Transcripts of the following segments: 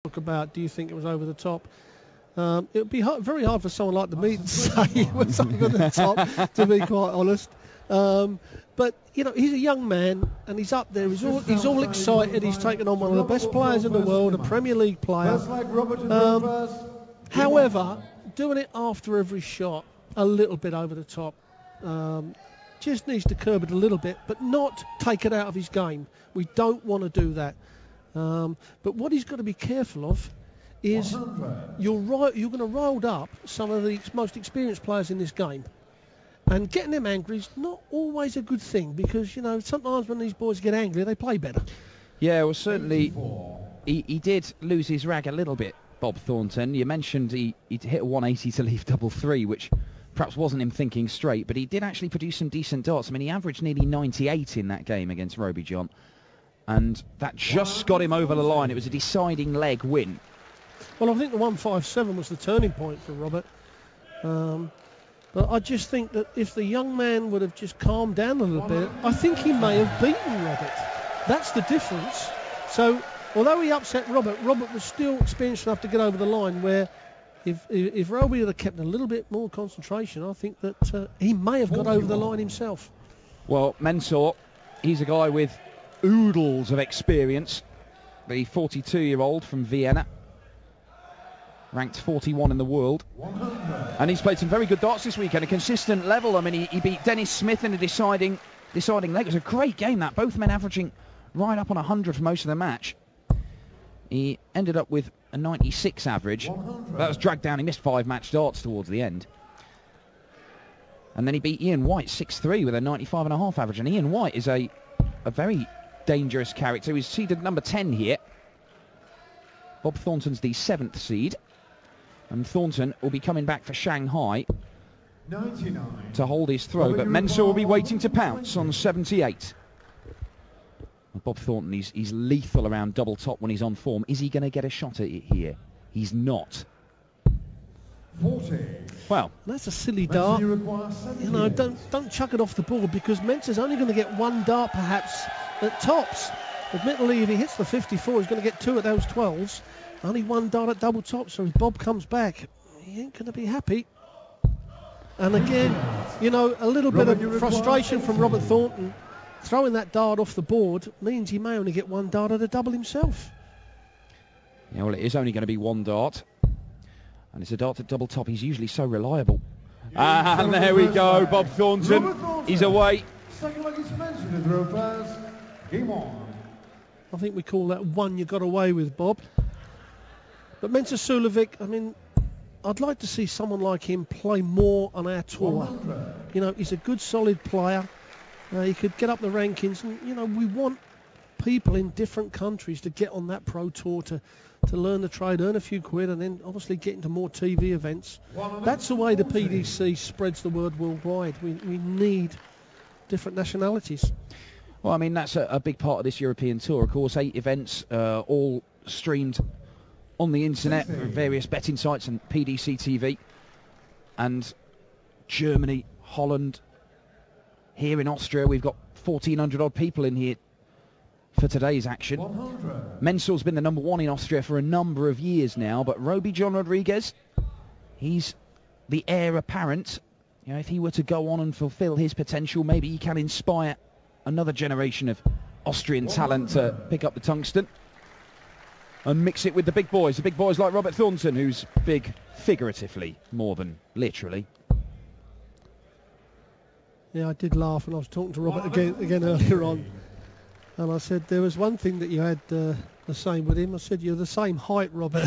talk about, do you think it was over the top? It would be very hard for someone like me to say it was over the top, to be quite honest. But, you know, he's a young man and he's up there. He's all excited. He's taken on one of the best players in the world, a Premier League player. However, doing it after every shot, a little bit over the top. Just needs to curb it a little bit, but not take it out of his game. We don't want to do that. But what he's got to be careful of is you're going to roll up some of the most experienced players in this game. And getting them angry is not always a good thing because, you know, sometimes when these boys get angry, they play better. Yeah, well, certainly he did lose his rag a little bit, Bob Thornton. You mentioned he hit a 180 to leave double three, which perhaps wasn't him thinking straight, but he did actually produce some decent darts. I mean, he averaged nearly 98 in that game against Roby John, and that just got him over the line. It was a deciding leg win. Well, I think the 157 was the turning point for Robert. But I just think that if the young man would have just calmed down a little bit, I think he may have beaten Robert. That's the difference. So, although he upset Robert, Robert was still experienced enough to get over the line where if Roby had kept a little bit more concentration, I think that he may have got over the line himself. Well, Mensur, he's a guy with oodles of experience. The 42-year-old from Vienna, ranked 41 in the world. And he's played some very good darts this weekend, a consistent level. I mean, he beat Dennis Smith in a deciding leg. It was a great game, that. Both men averaging right up on 100 for most of the match. He ended up with a 96 average. That was dragged down. He missed 5 match darts towards the end. And then he beat Ian White 6-3 with a 95.5 average. And Ian White is a very dangerous character. He's seeded number 10 here. Bob Thornton's the 7th seed. And Thornton will be coming back for Shanghai 99 to hold his throw. But Mensur will be waiting to pounce on 78. Bob Thornton, he's lethal around double top when he's on form. Is he going to get a shot at it here? He's not. 40. Well, that's a silly dart. You know, don't chuck it off the board because Mensur's only going to get 1 dart perhaps at tops. Admittedly, if he hits the 54, he's going to get 2 at those 12s. Only 1 dart at double top, so if Bob comes back, he ain't going to be happy. And again, you know, a little bit of frustration from Robert Thornton. Throwing that dart off the board means he may only get 1 dart at a double himself. Yeah, well, it is only going to be 1 dart. And it's a dart at double top. He's usually so reliable. And there we go, Bob Thornton. He's away. Second leg is mentioned in the throw pass. Game on. I think we call that 1 you got away with, Bob. But Mensur Suljovic, I mean, I'd like to see someone like him play more on our tour. You know, he's a good, solid player. He could get up the rankings, and you know, we want people in different countries to get on that pro tour to learn the trade, earn a few quid, and then obviously get into more TV events. That's the way the PDC spreads the word worldwide. We need different nationalities. Well, I mean, that's a big part of this European tour. Of course, 8 events, all streamed on the internet, various betting sites and PDC TV. And Germany, Holland, here in Austria, we've got 1,400 odd people in here for today's action. Mensur's been the number 1 in Austria for a number of years now, but Roby John Rodriguez, he's the heir apparent. You know, if he were to go on and fulfill his potential, maybe he can inspire another generation of Austrian talent to pick up the tungsten and mix it with the big boys like Robert Thornton, who's big figuratively more than literally. Yeah, I did laugh when I was talking to Robert again earlier on. And I said, there was one thing that you had the same with him. I said, you're the same height, Robert.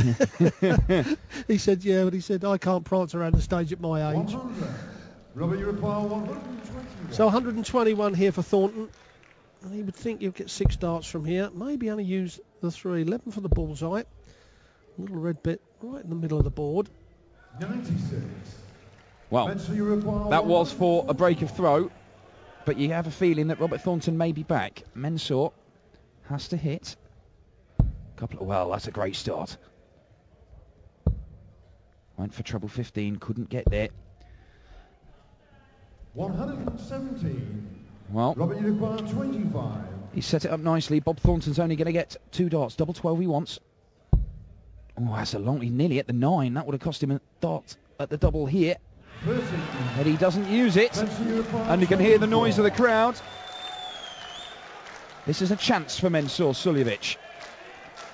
He said, yeah, but he said, I can't prance around the stage at my age. Robert, you require 121. So 121 here for Thornton. And he would think you'll get 6 darts from here. Maybe only use the 3. 11 for the bullseye. A little red bit right in the middle of the board. 96. Well, that was for a break of throw, but you have a feeling that Robert Thornton may be back. Mensur has to hit a couple of... Well, that's a great start. Went for treble 15, couldn't get there. 117. Well, Robert, you require 25. He set it up nicely. Bob Thornton's only going to get 2 darts. Double 12 he wants. Oh, that's a long, he's nearly at the 9. That would have cost him a dot at the double here. But he doesn't use it. And you can hear the noise of the crowd. This is a chance for Mensur Suljovic.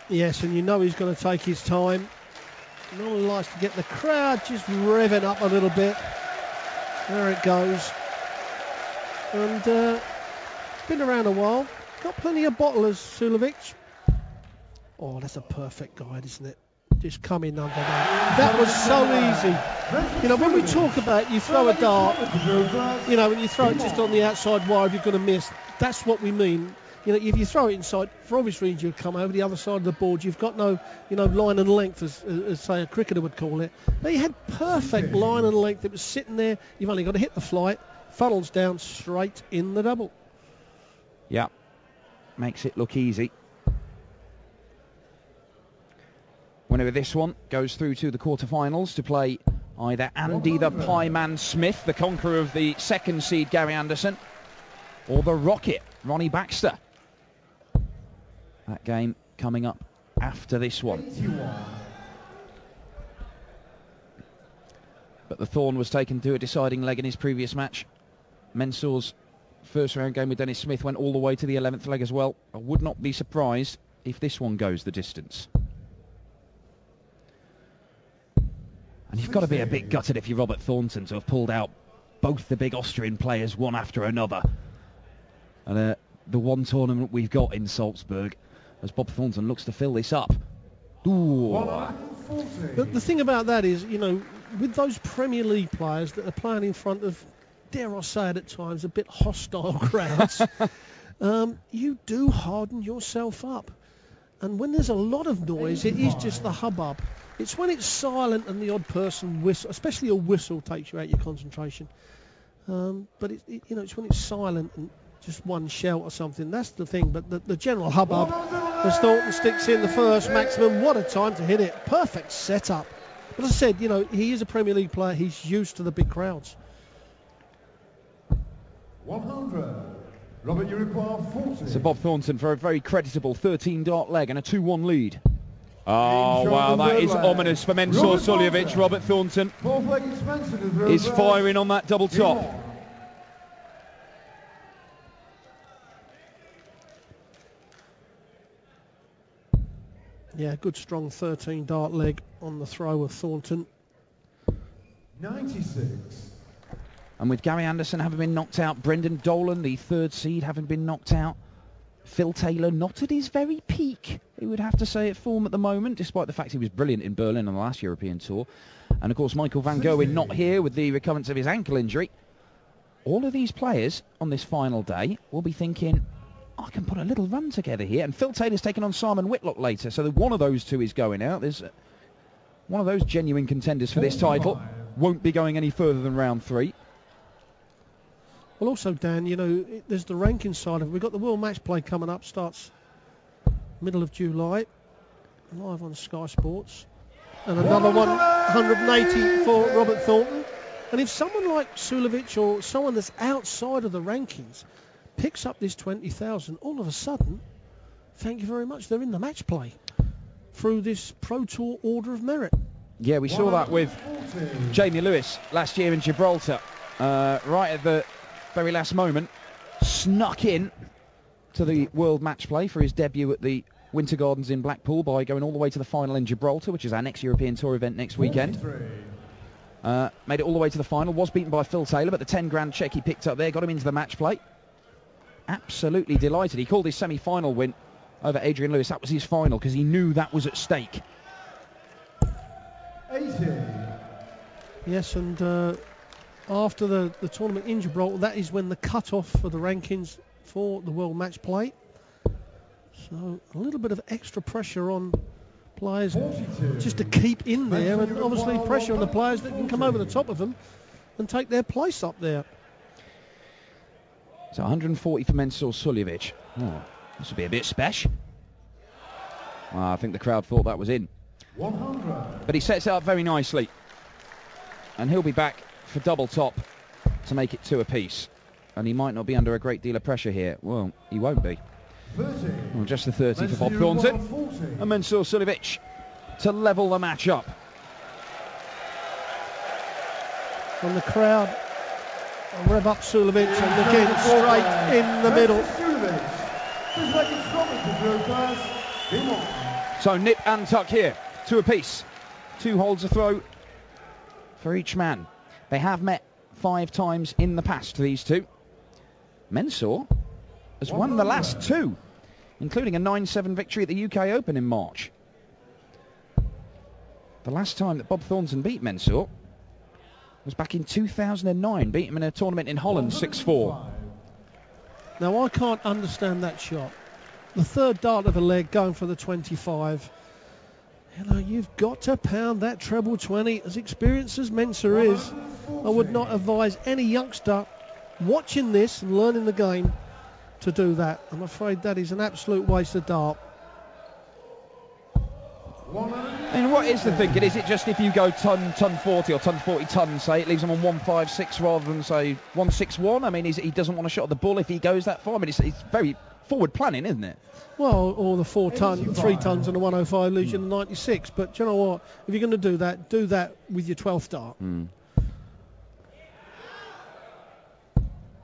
Yes, and you know he's going to take his time. No one likes to get the crowd just revving up a little bit. There it goes. And been around a while. Got plenty of bottlers, Suljovic. Oh, that's a perfect guide, isn't it? Just come in under that. That was so easy. You know, when we talk about you throw a dart, you know, and you throw it just on the outside wire if you're going to miss, that's what we mean. You know, if you throw it inside, for obvious reasons, you'll come over the other side of the board. You've got no, you know, line and length, as say a cricketer would call it. But he had perfect line and length. It was sitting there. You've only got to hit the flight, funnels down straight in the double. Yeah, makes it look easy. Winner of this one goes through to the quarterfinals to play either Andy the Pie Man Smith, the conqueror of the second seed Gary Anderson, or the Rocket, Ronnie Baxter. That game coming up after this one. But the Thorn was taken to a deciding leg in his previous match. Mensur's first round game with Dennis Smith went all the way to the 11th leg as well. I would not be surprised if this one goes the distance. And you've got to be a bit gutted if you're Robert Thornton to have pulled out both the big Austrian players one after another. And the one tournament we've got in Salzburg, as Bob Thornton looks to fill this up. Ooh. The thing about that is, you know, with those Premier League players that are playing in front of, dare I say it at times, a bit hostile crowds, you do harden yourself up. And when there's a lot of noise, it is just the hubbub. It's when it's silent and the odd person whistle, especially a whistle, takes you out your concentration. But you know, it's when it's silent and just one shout or something. That's the thing. But the general hubbub, as Thornton sticks in the first maximum, what a time to hit it! Perfect setup. But as I said, you know, he is a Premier League player. He's used to the big crowds. 100. Robert, you require 40. So Bob Thornton for a very creditable 13-dart leg and a 2-1 lead. Oh, wow, that is ominous for Mensur Suljovic. Robert Thornton is firing on that double top. Yeah, good strong 13-dart leg on the throw of Thornton. 96. And with Gary Anderson having been knocked out, Brendan Dolan, the third seed, having been knocked out, Phil Taylor not at his very peak, he would have to say, at form at the moment, despite the fact he was brilliant in Berlin on the last European tour. And of course Michael van Gerwen not here with the recurrence of his ankle injury. All of these players on this final day will be thinking, I can put a little run together here. And Phil Taylor's taking on Simon Whitlock later, so that one of those two is going out. There's one of those genuine contenders for this title. Won't be going any further than round 3. Well, also, Dan, you know, there's the ranking side of it. We've got the World Match Play coming up, starts middle of July, live on Sky Sports. And another 180 for Robert Thornton. And if someone like Suljovic or someone that's outside of the rankings picks up this 20,000, all of a sudden, thank you very much, they're in the match play through this Pro Tour Order of Merit. Yeah, we saw that with Jamie Lewis last year in Gibraltar. Right at the very last moment, snuck in to the World Match Play for his debut at the Winter Gardens in Blackpool by going all the way to the final in Gibraltar, which is our next European Tour event next weekend. Made it all the way to the final, was beaten by Phil Taylor, but the 10 grand check he picked up there got him into the match play. Absolutely delighted. He called his semi-final win over Adrian Lewis. That was his final because he knew that was at stake. 80. Yes, and after the tournament in Gibraltar, that is when the cut-off for the rankings for the World Match Play. So a little bit of extra pressure on players just to keep in there, and obviously pressure on the players that can come over the top of them and take their place up there. So 140 for Mensur Suljovic. Oh, this would be a bit special. I think the crowd thought that was in. 100. But he sets it up very nicely. And he'll be back for double top to make it 2 apiece. And he might not be under a great deal of pressure here. Well, he won't be. 30. Well, just the 30 for Bob Thornton. And Mensur Suljovic to level the match up. From the crowd, rev up Suljovic, and again straight in the middle. So nip and tuck here, 2 apiece. 2 holds a throw for each man. They have met 5 times in the past, these two. Mensur has won the last 2, including a 9-7 victory at the UK Open in March. The last time that Bob Thornton beat Mensur was back in 2009, beat him in a tournament in Holland, 6-4. Now I can't understand that shot. The 3rd dart of the leg going for the 25. You know, you've got to pound that treble 20. As experienced as Mensur is, I would not advise any youngster watching this and learning the game to do that. I'm afraid that is an absolute waste of dart. And what is the thinking? Is it just if you go ton 40 or ton 40 ton, say, it leaves him on 156 rather than, say, 161? I mean, he doesn't want to shot the ball if he goes that far. I mean, it's very forward planning, isn't it? Well, or the 3 tons and the 105 leaves you the 96. But do you know what? If you're going to do that with your 12th dart.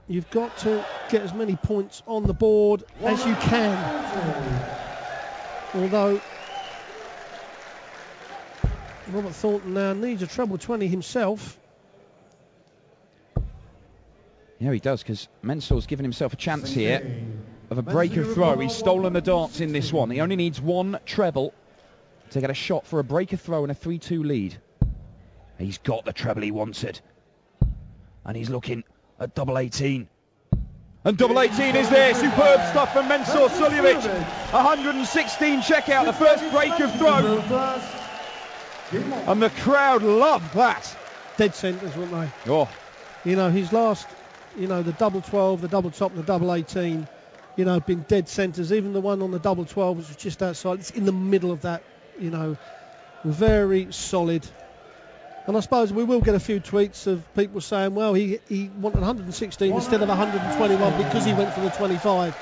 You've got to get as many points on the board as you can. Although Robert Thornton now needs a treble 20 himself. Yeah, he does, because Mensur's given himself a chance here of a break of throw. He's stolen the darts in this one. He only needs 1 treble to get a shot for a break of throw and a 3-2 lead. He's got the treble he wanted. And he's looking at double 18. And double 18 is there. Superb stuff from Mensur Suljovic. 116 checkout, the first break of throw. And the crowd loved that. Dead centres, weren't they? Oh. You know, his last, you know, the double 12, the double top and the double 18, you know, been dead centres. Even the one on the double 12 was just outside. It's in the middle of that, you know, very solid. And I suppose we will get a few tweets of people saying, well, he wanted 116 instead of 121 because he went for the 25.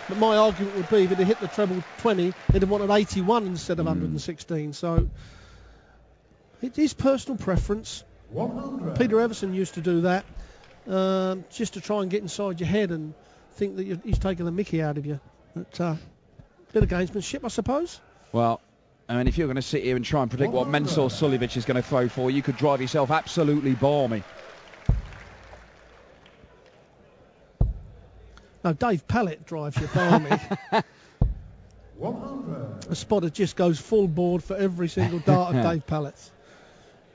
But my argument would be that if he hit the treble 20, he'd have wanted 81 instead of 116. So it is personal preference. 100. Peter Everson used to do that just to try and get inside your head and think that he's taking the mickey out of you. But bit of gamesmanship, I suppose. Well, I mean, if you're going to sit here and try and predict what Mensur Suljovic is going to throw for, you could drive yourself absolutely balmy. No, Dave Pallett drives you balmy. 100. A spotter just goes full board for every single dart of Dave Pallett's.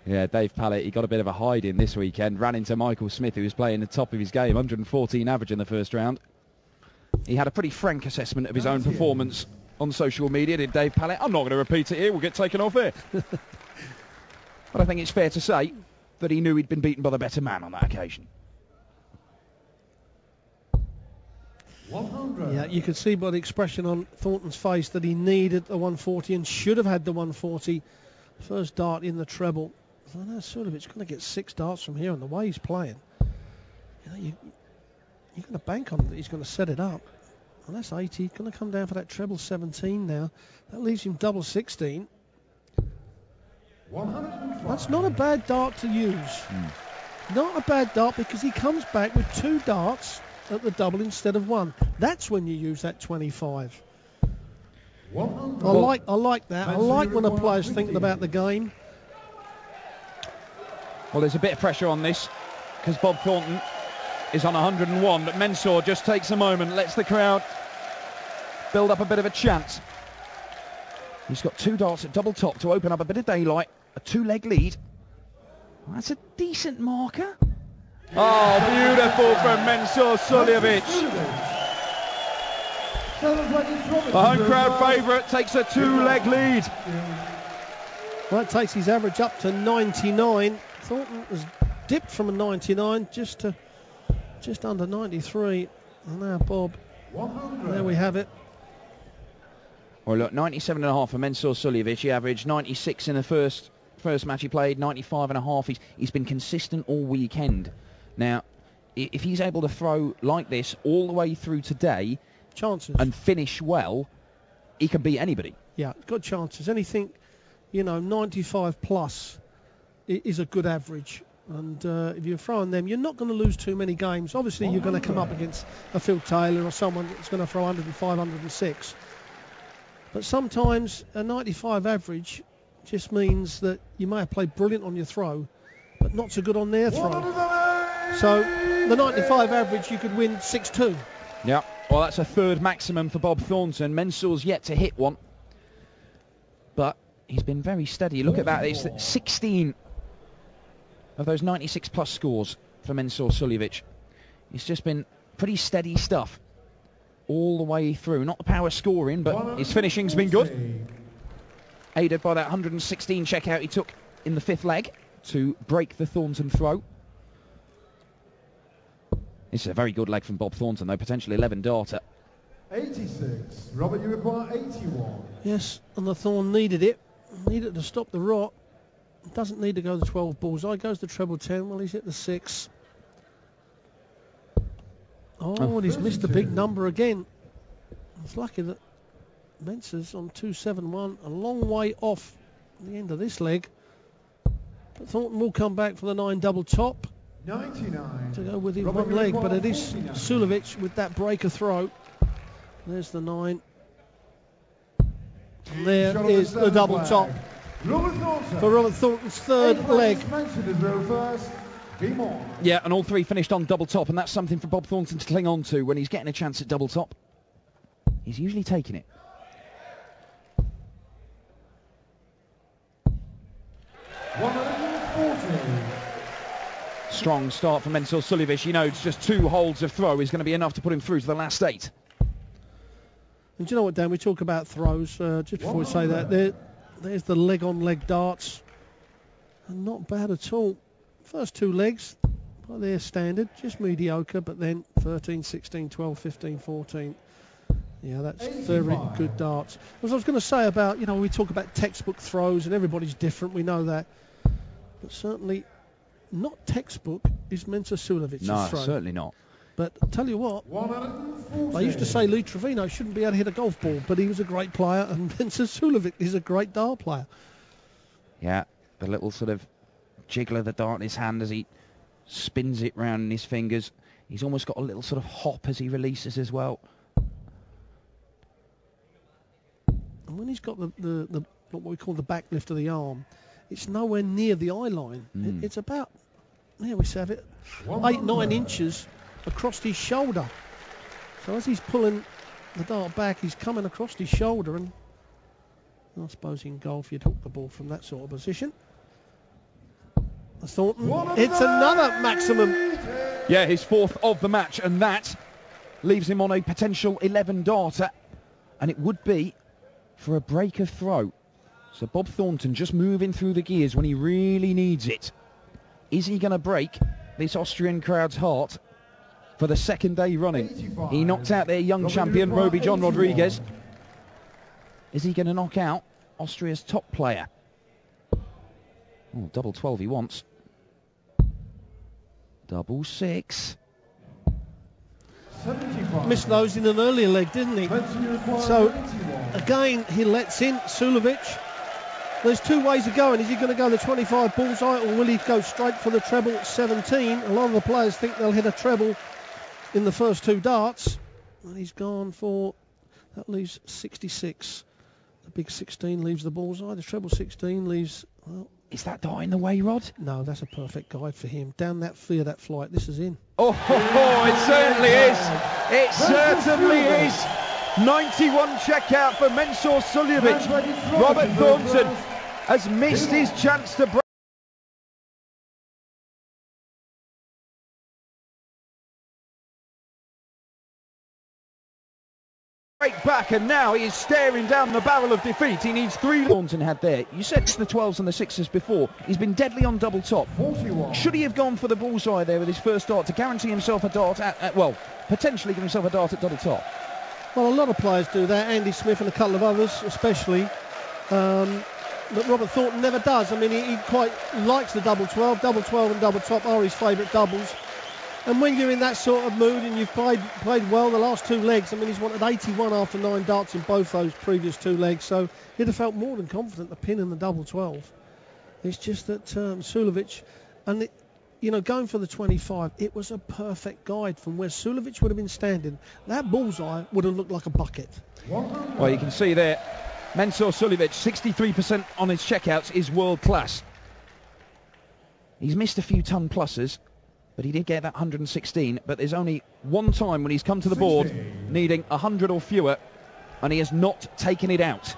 Yeah, Dave Pallett, he got a bit of a hide-in this weekend. Ran into Michael Smith, who was playing the top of his game, 114 average in the first round. He had a pretty frank assessment of his own performance on social media, did Dave Pallett. I'm not going to repeat it here, we'll get taken off here. But I think it's fair to say that he knew he'd been beaten by the better man on that occasion. 100. Yeah, you could see by the expression on Thornton's face that he needed the 140 and should have had the 140. First dart in the treble. So now Suljovic going to get 6 darts from here, and the way he's playing, you know, you're going to bank on that he's going to set it up. And that's 80. Going to come down for that treble 17 now. That leaves him double 16. 105. That's not a bad dart to use. Not a bad dart, because he comes back with 2 darts at the double instead of 1. That's when you use that 25. 100. I like that. I like when a player's thinking about the game. Well, there's a bit of pressure on this because Bob Thornton is on 101, but Mensur just takes a moment, lets the crowd build up a bit of a chant. He's got 2 darts at double top to open up a bit of daylight, a 2-leg lead. Well, that's a decent marker. Oh, beautiful from Mensur Suljovic. The home crowd favourite takes a 2-leg lead. Well, that takes his average up to 99. Thornton has dipped from a 99 just under 93. And now Bob, 100. there we have it. Well, look, 97.5 for Mensur Suljovic. He averaged 96 in the first match he played, 95.5. He's been consistent all weekend. Now, if he's able to throw like this all the way through today, Chances. and finish well, he can beat anybody. Yeah, good chances. Anything you know, 95 plus is a good average. And if you're throwing them, you're not going to lose too many games. Obviously, you're going to come up against a Phil Taylor or someone that's going to throw 105, 106. But sometimes a 95 average just means that you may have played brilliant on your throw, but not so good on their throw. So the 95 average, you could win 6-2. Yeah, well, that's a third maximum for Bob Thornton. Mensur's yet to hit one, but he's been very steady. Look at that, it's 16 of those 96 plus scores for Mensur Suljovic. It's just been pretty steady stuff all the way through. Not the power scoring, but his finishing's been good. Aided by that 116 checkout he took in the 5th leg to break the Thornton throw. This is a very good leg from Bob Thornton, though, potentially 11 darter. 86. Robert, you require 81. Yes, and the Thorn needed it. Needed to stop the rot. Doesn't need to go the 12 bullseye. Goes the treble 10. Well, he's hit the 6. Oh, and he's missed a big number again. It's lucky that Mensur's on 271, a long way off the end of this leg. But Thornton will come back for the 9 double top 99 to go with his Robert, one leg, you but it is 49. Suljovic with that breaker throw. There's the 9. And there Shot on is the double flag. top Robert Thornton. for Robert Thornton's 3rd leg. Mensur to throw first. Game on. Yeah, and all 3 finished on double top, and that's something for Bob Thornton to cling on to when he's getting a chance at double top. He's usually taking it. 140. Strong start for Mensur Suljovic. He knows just 2 holds of throw is going to be enough to put him through to the last 8. And do you know what, Dan? We talk about throws. Just before we say that, there's the leg-on-leg darts. And not bad at all. First 2 legs, by their standard, just mediocre, but then 13, 16, 12, 15, 14. Yeah, that's very good darts. As I was going to say about, you know, we talk about textbook throws and everybody's different, we know that. But certainly not textbook is Mensur Suljovic's No, throw. certainly not. But I'll tell you what, 140. I used to say Lee Trevino shouldn't be able to hit a golf ball, but he was a great player, and Mensur Suljovic is a great dart player. Yeah, the little sort of jiggle of the dart in his hand as he spins it round in his fingers. He's almost got a little sort of hop as he releases as well. And when he's got the what we call the back lift of the arm, it's nowhere near the eye line. It's about, there we have it, 8, 9 inches across his shoulder. So as he's pulling the dart back, he's coming across his shoulder, and I suppose in golf you'd hook the ball from that sort of position. Thornton, it's another maximum. Yeah, his 4th of the match, and that leaves him on a potential 11 darter, and it would be for a break of throw. So Bob Thornton just moving through the gears when he really needs it. Is he going to break this Austrian crowd's heart for the 2nd day running? 85. He knocked out their young champion, Roby John Rodriguez. Is he going to knock out Austria's top player? Oh, double 12 he wants. Double 6. 75. Missed those in an earlier leg, didn't he? Mensur, you require So 81. again, he lets in Suljovic. There's 2 ways of going. Is he going to go the 25 bullseye, or will he go straight for the treble 17? A lot of the players think they'll hit a treble in the first 2 darts. And he's gone for, that leaves 66. The big 16 leaves the bullseye. The treble 16 leaves, well, Is that dart in the way, Rod? no, that's a perfect guide for him. Down that fear, that flight, this is in. Oh, it certainly is. It certainly is. 91 checkout for Mensur Suljovic. Robert Thornton has missed his chance to break. Back, and now he is staring down the barrel of defeat. He needs 3. Thornton had there. You said the 12s and the 6s before. He's been deadly on double top. 41. Should he have gone for the bullseye there with his first dart to guarantee himself a dart at well, potentially give himself a dart at double top? Well, a lot of players do that. Andy Smith and a couple of others, especially. But Robert Thornton never does. I mean, he quite likes the double 12. Double 12 and double top are his favourite doubles. And when you're in that sort of mood and you've played well the last 2 legs, I mean, he's wanted 81 after 9 darts in both those previous 2 legs, so he'd have felt more than confident to pin in the double 12. It's just that Suljovic, and going for the 25, it was a perfect guide from where Suljovic would have been standing. That bullseye would have looked like a bucket. Well, you can see there, Mensur Suljovic, 63% on his checkouts is world class. He's missed a few ton pluses, but he did get that 116. But there's only one time when he's come to the board needing 100 or fewer, and he has not taken it out.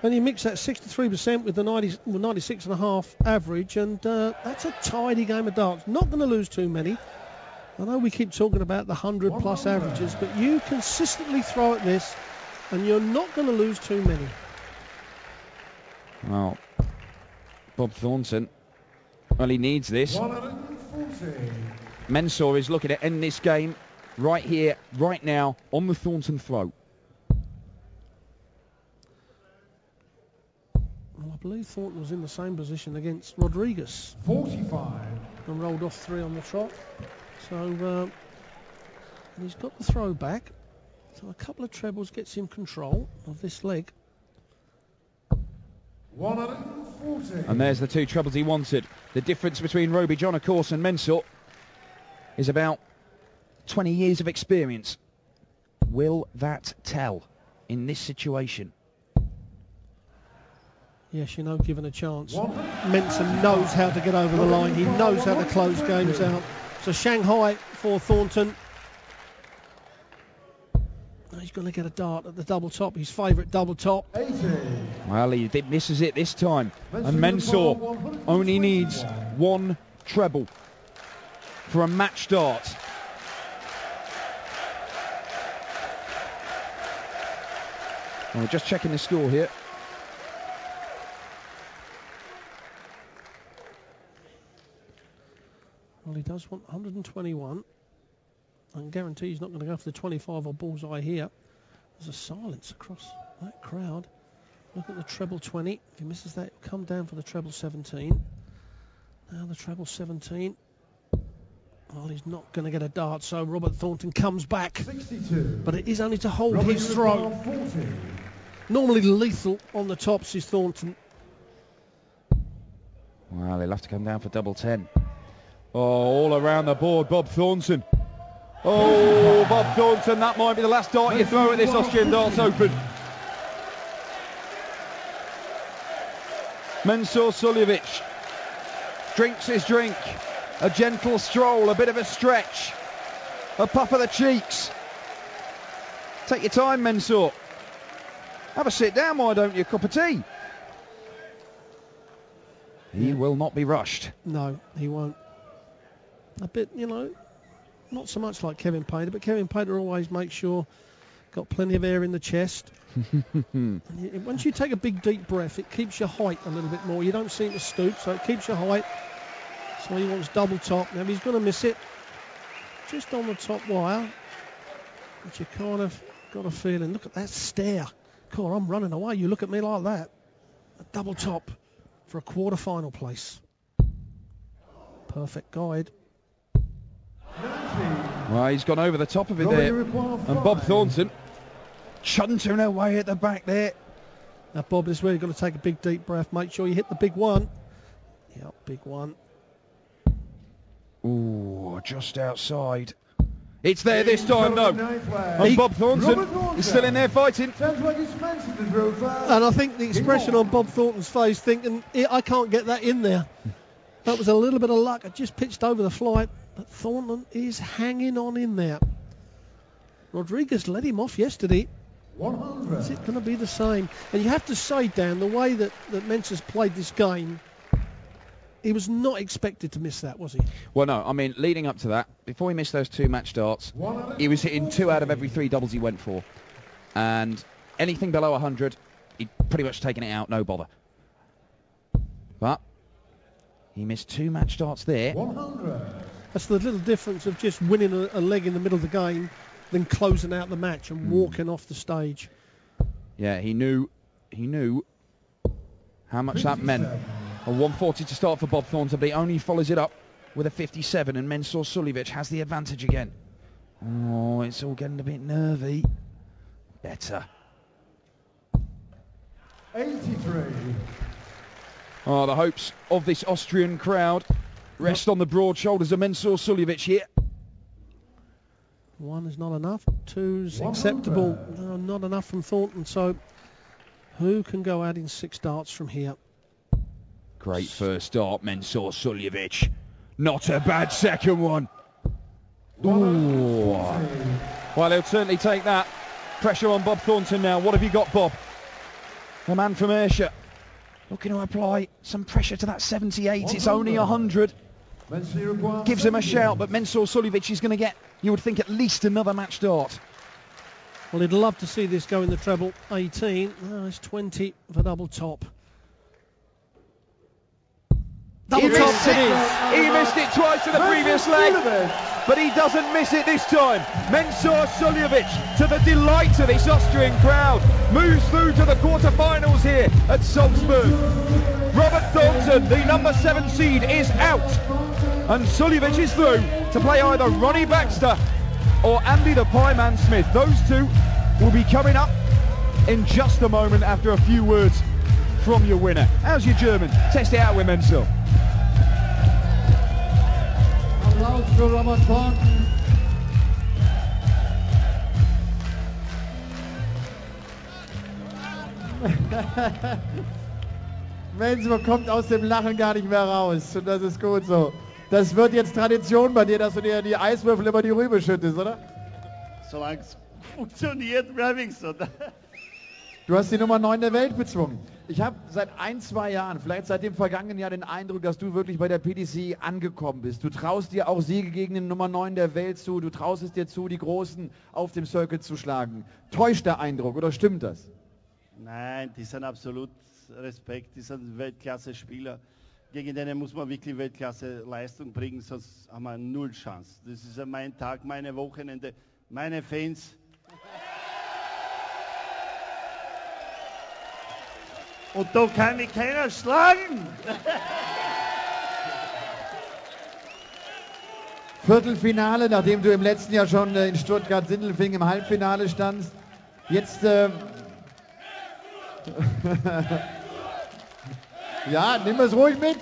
And he mixed that 63% with the 96.5 average, and that's a tidy game of darts. Not going to lose too many. I know we keep talking about the 100+ averages, but you consistently throw at this, and you're not going to lose too many. Well, Bob Thornton, well, he needs this. 140. Mensur is looking to end this game right here, right now, on the Thornton throw. Well, I believe Thornton was in the same position against Rodriguez. 45. And rolled off 3 on the trot. So, and he's got the throw back. So a couple of trebles gets him control of this leg. 140. And there's the 2 trebles he wanted. The difference between Roby John, of course, and Mensur is about 20 years of experience. Will that tell in this situation? Yes, given a chance. Mensur knows how to get over the line. He knows how to close games out. So Shanghai for Thornton. He's going to get a dart at the double top, his favourite double top. 80. Well, he misses it this time. And Mensur only needs 1 treble for a match dart. Well, we're just checking the score here. Well, he does want 121. I can guarantee he's not going to go for the 25 or bullseye here. There's a silence across that crowd. Look at the treble 20. If he misses that, he'll come down for the treble 17. Now the treble 17. Well, he's not going to get a dart, so Robert Thornton comes back. 62. But it is only to hold his throw. 40. Normally lethal on the tops is Thornton. Well, he'll have to come down for double 10. Oh, all around the board, Bob Thornton. Oh, Bob Thornton, that might be the last dart you throw at this Austrian Darts Open. Mensur Suljovic drinks his drink. A gentle stroll, a bit of a stretch. A puff of the cheeks. Take your time, Mensur. Have a sit down, why don't you? A cup of tea. He will not be rushed. No, he won't. A bit, not so much like Kevin Pater, but Kevin Pater always makes sure got plenty of air in the chest. Once you take a big deep breath, it keeps your height a little bit more. You don't seem to stoop, so it keeps your height. So he wants double top. Now he's going to miss it just on the top wire, but you kind of got a feeling. Look at that stare. God, I'm running away. You look at me like that. A double top for a quarter-final place. Perfect guide. Well, he's gone over the top of it there. And Bob Thornton chuntering away at the back there. Now, Bob, this is where you've got to take a big deep breath. Make sure you hit the big one. Yep, big one. Ooh, just outside. It's there this time, though. And Bob Thornton is still in there fighting. And I think the expression on Bob Thornton's face, thinking, I can't get that in there. That was a little bit of luck. I just pitched over the flight. But Thornton is hanging on in there. Rodriguez let him off yesterday. 100. Is it going to be the same? And you have to say, Dan, the way that Mensur's played this game, he was not expected to miss that, was he? Well, no. I mean, leading up to that, before he missed those 2 match darts, he was hitting 2 out of every 3 doubles he went for. And anything below 100, he'd pretty much taken it out, no bother. But he missed 2 match darts there. 100. That's the little difference of just winning a leg in the middle of the game than closing out the match and walking off the stage. Yeah, he knew how much that meant. A 140 to start for Bob Thornton, but he only follows it up with a 57, and Mensur Suljovic has the advantage again. Oh, it's all getting a bit nervy. Better. 83. Oh, the hopes of this Austrian crowd rest on the broad shoulders of Mensur Suljovic here. 1 is not enough. 2's acceptable. No, not enough from Thornton. So who can go out in 6 darts from here? Great first start, Mensur Suljovic. Not a bad second one. Ooh. Well, he'll certainly take that. Pressure on Bob Thornton now. What have you got, Bob? The man from Ayrshire looking to apply some pressure to that 78. It's only 100. Gives him a shout, but Mensur Suljovic is going to get, you would think, at least another match start. Well, he'd love to see this go in the treble. 18. Oh, it's 20 for double top. Double top it is. He missed it twice in the previous leg, but he doesn't miss it this time. Mensur Suljovic, to the delight of this Austrian crowd, moves through to the quarter-finals here at Salzburg. Robert Thornton, the number 7 seed, is out, and Suljovic is through to play either Ronnie Baxter or Andy the Pie Man Smith. Those two will be coming up in just a moment after a few words from your winner. How's your German? Test it out with Mensur. Applaus für Robert Thornton. Mensur kommt aus dem Lachen gar nicht mehr raus und das ist gut so. Das wird jetzt Tradition bei dir, dass du dir die Eiswürfel über die Rübe schüttest, oder? Solange es funktioniert, bleibe ich so. Du hast die Nummer 9 der Welt bezwungen. Ich habe seit 1-2 Jahren, vielleicht seit dem vergangenen Jahr, den Eindruck, dass du wirklich bei der PDC angekommen bist. Du traust dir auch Siege gegen den Nummer 9 der Welt zu. Du traust es dir zu, die Großen auf dem Circuit zu schlagen. Täuscht der Eindruck oder stimmt das? Nein, die sind absolut Respekt. Die sind Weltklasse-Spieler. Gegen denen muss man wirklich Weltklasse-Leistung bringen, sonst haben wir 0 Chance. Das ist mein Tag, meine Wochenende, meine Fans. Und da kann mich keiner schlagen. Viertelfinale, nachdem du im letzten Jahr schon in Stuttgart-Sindelfingen im Halbfinale standst. Jetzt... ja, nimm es ruhig mit.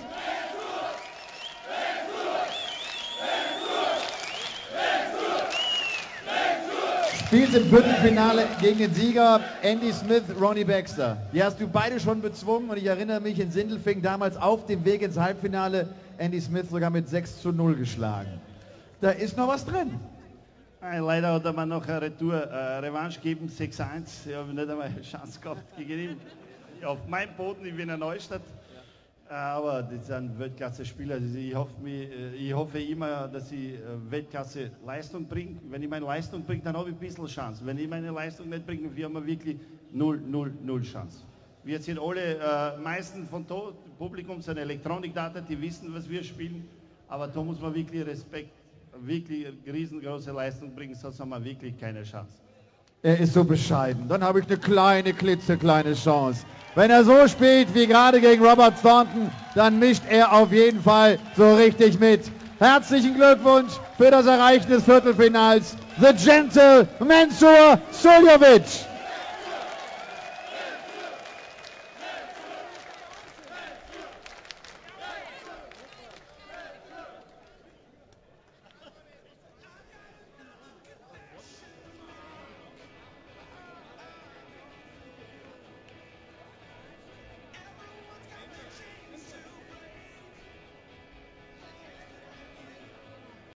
Spielst im Viertelfinale gegen den Sieger Andy Smith, Ronnie Baxter. Die hast du beide schon bezwungen und ich erinnere mich in Sindelfingen damals auf dem Weg ins Halbfinale Andy Smith sogar mit 6:0 geschlagen. Da ist noch was drin. Leider hat er mir noch eine Revanche gegeben, 6:1. Ich habe nicht einmal eine Chance gehabt gegen ihn. Auf meinem Boden, ich bin in Neustadt. Aber das sind Weltklasse-Spieler. Ich hoffe immer, dass ich Weltklasse-Leistung bringe. Wenn ich meine Leistung bringe, dann habe ich ein bisschen Chance. Wenn ich meine Leistung nicht bringe, haben wir wirklich 0 Chance. Wir sind alle, meisten von Publikum sind Elektronikdaten, die wissen, was wir spielen. Aber da muss man wirklich Respekt, wirklich eine riesengroße Leistung bringen, sonst haben wir wirklich keine Chance. Er ist so bescheiden. Dann habe ich eine kleine, klitzekleine Chance. Wenn er so spielt wie gerade gegen Robert Thornton, dann mischt er auf jeden Fall so richtig mit. Herzlichen Glückwunsch für das Erreichen des Viertelfinals. The Gentle Mensur Suljovic.